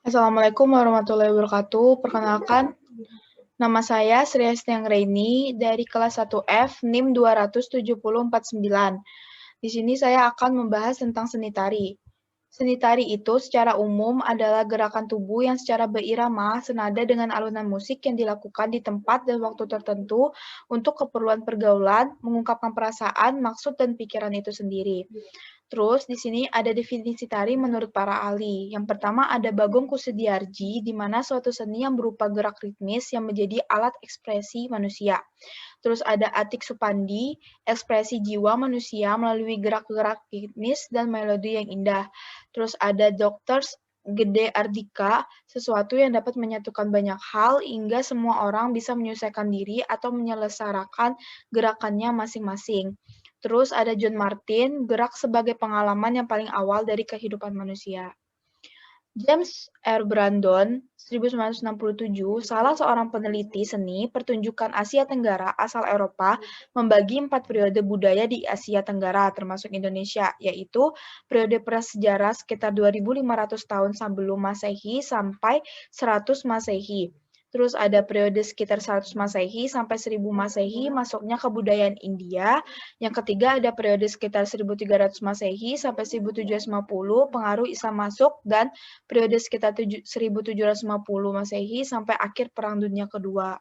Assalamualaikum warahmatullahi wabarakatuh. Perkenalkan, nama saya Sri Hestiang Reini dari kelas 1F NIM 27049. Di sini saya akan membahas tentang seni tari. Seni tari itu secara umum adalah gerakan tubuh yang secara berirama senada dengan alunan musik yang dilakukan di tempat dan waktu tertentu untuk keperluan pergaulan, mengungkapkan perasaan, maksud, dan pikiran itu sendiri. Terus di sini ada definisi tari menurut para ahli. Yang pertama ada Bagong Kussudiardja, di mana suatu seni yang berupa gerak ritmis yang menjadi alat ekspresi manusia. Terus ada Atik Supandi, ekspresi jiwa manusia melalui gerak-gerak ritmis dan melodi yang indah. Terus ada Dr. Gede Ardika, sesuatu yang dapat menyatukan banyak hal hingga semua orang bisa menyesuaikan diri atau menyelesaikan gerakannya masing-masing. Terus ada John Martin, gerak sebagai pengalaman yang paling awal dari kehidupan manusia. James R. Brandon, 1967, salah seorang peneliti seni pertunjukan Asia Tenggara asal Eropa, membagi 4 periode budaya di Asia Tenggara, termasuk Indonesia, yaitu periode prasejarah sekitar 2.500 tahun sebelum Masehi sampai 100 Masehi. Terus ada periode sekitar 100 Masehi sampai 1000 Masehi, masuknya kebudayaan India. Yang ketiga ada periode sekitar 1300 Masehi sampai 1750, pengaruh Islam masuk, dan periode sekitar 1750 Masehi sampai akhir Perang Dunia Kedua.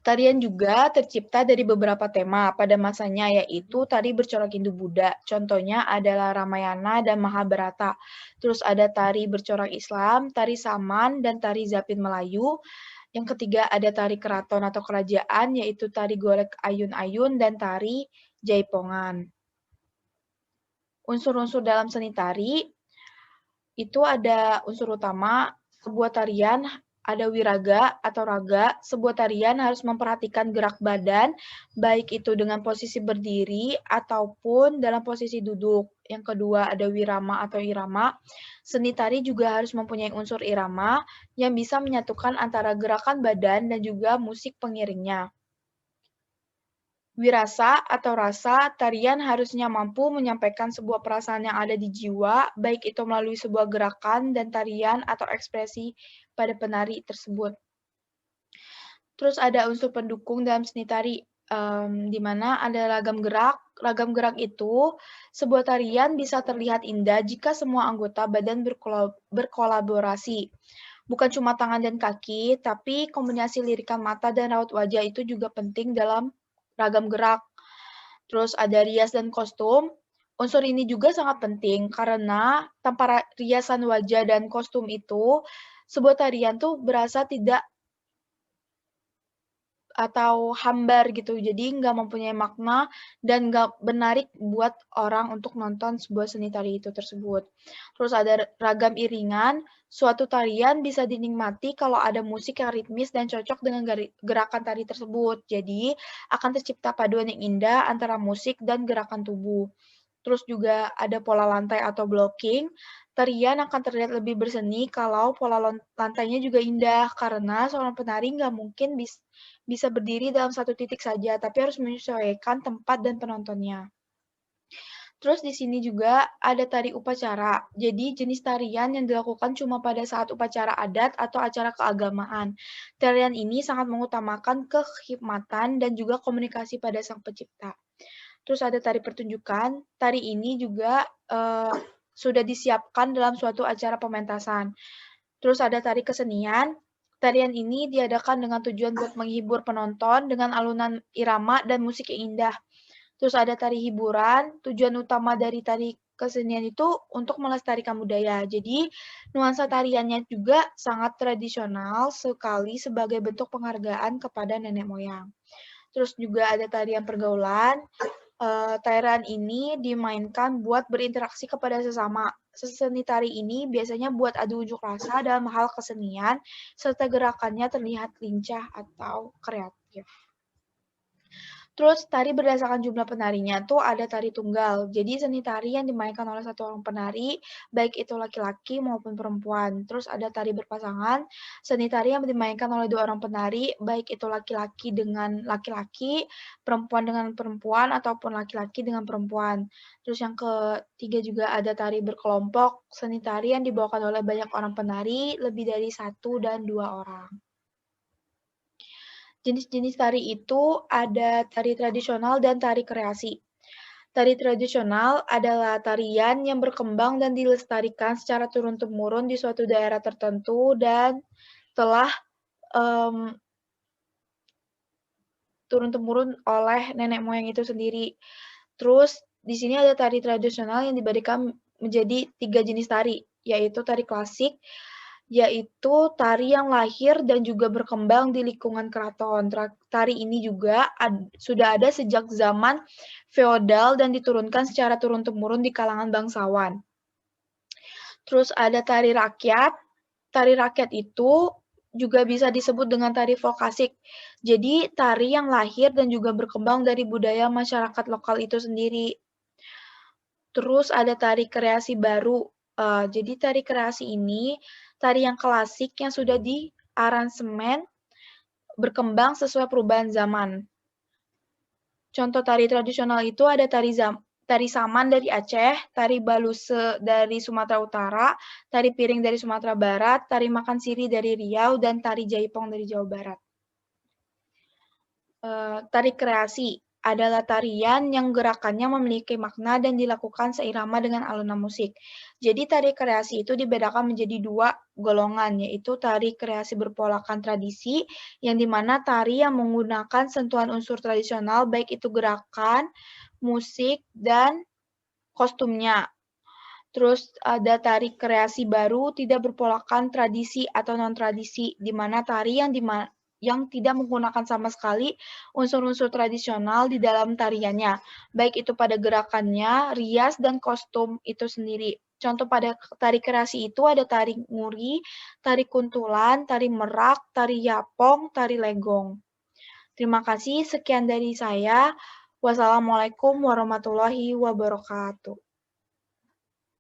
Tarian juga tercipta dari beberapa tema pada masanya, yaitu tari bercorak Hindu-Buddha. Contohnya adalah Ramayana dan Mahabharata. Terus ada tari bercorak Islam, tari Saman, dan tari Zapin Melayu. Yang ketiga ada tari keraton atau kerajaan, yaitu tari golek ayun-ayun dan tari jaipongan. Unsur-unsur dalam seni tari itu ada unsur utama, sebuah tarian ada wiraga atau raga. Sebuah tarian harus memperhatikan gerak badan, baik itu dengan posisi berdiri ataupun dalam posisi duduk. Yang kedua ada wirama atau irama. Seni tari juga harus mempunyai unsur irama yang bisa menyatukan antara gerakan badan dan juga musik pengiringnya. Wirasa atau rasa, tarian harusnya mampu menyampaikan sebuah perasaan yang ada di jiwa, baik itu melalui sebuah gerakan dan tarian atau ekspresi pada penari tersebut. Terus ada unsur pendukung dalam seni tari, di mana ada ragam gerak. Ragam gerak itu, sebuah tarian bisa terlihat indah jika semua anggota badan berkolaborasi. Bukan cuma tangan dan kaki, tapi kombinasi lirikan mata dan raut wajah itu juga penting dalam ragam gerak. Terus ada rias dan kostum. Unsur ini juga sangat penting karena tanpa riasan wajah dan kostum itu, sebuah tarian tuh berasa tidak atau hambar gitu. Jadi nggak mempunyai makna dan nggak menarik buat orang untuk nonton sebuah seni tari itu tersebut. Terus ada ragam iringan. Suatu tarian bisa dinikmati kalau ada musik yang ritmis dan cocok dengan gerakan tari tersebut. Jadi akan tercipta paduan yang indah antara musik dan gerakan tubuh. Terus juga ada pola lantai atau blocking. Tarian akan terlihat lebih berseni kalau pola lantainya juga indah, karena seorang penari nggak mungkin bisa berdiri dalam satu titik saja, tapi harus menyesuaikan tempat dan penontonnya. Terus di sini juga ada tari upacara. Jadi jenis tarian yang dilakukan cuma pada saat upacara adat atau acara keagamaan. Tarian ini sangat mengutamakan kekhidmatan dan juga komunikasi pada sang pencipta. Terus ada tari pertunjukan. Tari ini juga sudah disiapkan dalam suatu acara pementasan. Terus ada tari kesenian. Tarian ini diadakan dengan tujuan buat menghibur penonton dengan alunan irama dan musik yang indah. Terus ada tari hiburan. Tujuan utama dari tari kesenian itu untuk melestarikan budaya. Jadi nuansa tariannya juga sangat tradisional sekali sebagai bentuk penghargaan kepada nenek moyang. Terus juga ada tarian pergaulan. Tarian ini dimainkan buat berinteraksi kepada sesama. Seni tari ini biasanya buat adu unjuk rasa dalam hal kesenian, serta gerakannya terlihat lincah atau kreatif. Terus tari berdasarkan jumlah penarinya tuh ada tari tunggal. Jadi seni tari yang dimainkan oleh satu orang penari, baik itu laki-laki maupun perempuan. Terus ada tari berpasangan, seni tari yang dimainkan oleh dua orang penari, baik itu laki-laki dengan laki-laki, perempuan dengan perempuan, ataupun laki-laki dengan perempuan. Terus yang ketiga juga ada tari berkelompok, seni tari yang dibawakan oleh banyak orang penari, lebih dari 1 dan 2 orang. Jenis-jenis tari itu ada tari tradisional dan tari kreasi. Tari tradisional adalah tarian yang berkembang dan dilestarikan secara turun-temurun di suatu daerah tertentu dan telah turun-temurun oleh nenek moyang itu sendiri. Terus di sini ada tari tradisional yang dibagi menjadi 3 jenis tari, yaitu tari klasik, yaitu tari yang lahir dan juga berkembang di lingkungan keraton. Tari ini juga sudah ada sejak zaman feodal dan diturunkan secara turun-temurun di kalangan bangsawan. Terus ada tari rakyat. Tari rakyat itu juga bisa disebut dengan tari vokasik. Jadi tari yang lahir dan juga berkembang dari budaya masyarakat lokal itu sendiri. Terus ada tari kreasi baru. Jadi tari kreasi ini tari yang klasik yang sudah diaransemen berkembang sesuai perubahan zaman. Contoh tari tradisional itu ada tari saman dari Aceh, tari baluse dari Sumatera Utara, tari piring dari Sumatera Barat, tari makan siri dari Riau, dan tari jaipong dari Jawa Barat. Tari kreasi adalah tarian yang gerakannya memiliki makna dan dilakukan seirama dengan alunan musik. Jadi tari kreasi itu dibedakan menjadi 2 golongan, yaitu tari kreasi berpolakan tradisi, yang dimana tari yang menggunakan sentuhan unsur tradisional, baik itu gerakan, musik, dan kostumnya. Terus ada tari kreasi baru tidak berpolakan tradisi atau non-tradisi, di mana tari yang tidak menggunakan sama sekali unsur-unsur tradisional di dalam tariannya, baik itu pada gerakannya, rias, dan kostum itu sendiri. Contoh pada tari kreasi itu ada tari nguri, tari kuntulan, tari merak, tari yapong, tari legong. Terima kasih, sekian dari saya. Wassalamualaikum warahmatullahi wabarakatuh.